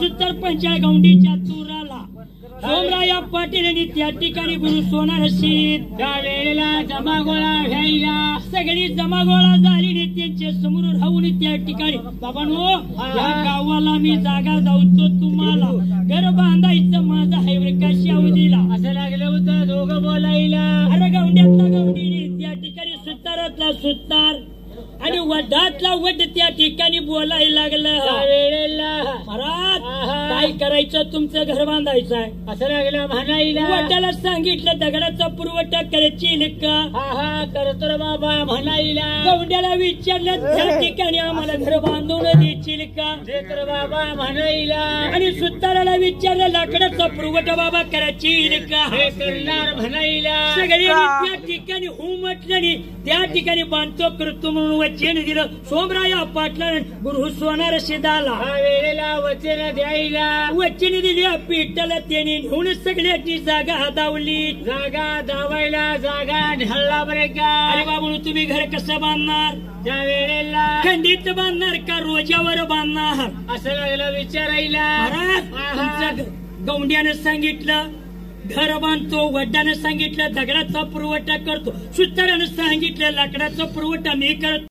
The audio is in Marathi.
सरपंचा गौंडीच्या चुराला सोमराया पाटील यांनी त्या ठिकाणी गुरु सोनार शीत त्या वेळेला जमागोळा घ्यायला सगळी जमागोळा झाली त्यांच्या समोर राहून त्या ठिकाणी बाबांनो या गावाला मी जागा जाऊतो तुम्हाला घर बांधायचं माझा हायवर कशी अवधीला असं लागलं होतं दोघं बोलायला अरे गौंड्यातला गौंडीने त्या ठिकाणी सुतारातला सुतार आणि वडातला वड त्या ठिकाणी बोलायला लागलं वेळेला महाराज काय करायचं तुमचं घर बांधायचं आहे असं लागलं म्हणायला वडाला सांगितलं दगडाचा पुरवठा करायची का हा करतो रे बाबा म्हणायला गौंड्याला विचारलं त्या ठिकाणी आम्हाला घर बांधून द्यायची का देत रे बाबा म्हणायला आणि सुताराला विचारलं लाकडाचा पुरवठा बाबा करायची का हे करणार म्हणायला सगळे त्या ठिकाणी हो म्हटलं त्या ठिकाणी बांधतो करतो म्हणून वचन दिलं सोमराया पाटलाने गुरु सोनार शिदाला वेळेला वचन द्यायला वचन दिली पिठाला त्याने घेऊन सगळ्यांची जागा हातावली जागा दावायला जागा ढळला बरे का अरे बाबू तुम्ही घर कसं बांधणार त्या वेळेला खंडित बांधणार का रोजावर बांधणार असं लागलं विचारायला गौंड्यानं सांगितलं घर बांधतो वड्डानं सांगितलं दगडाचा पुरवठा करतो सुतारानं सांगितलं लाकडाचा पुरवठा मी करतो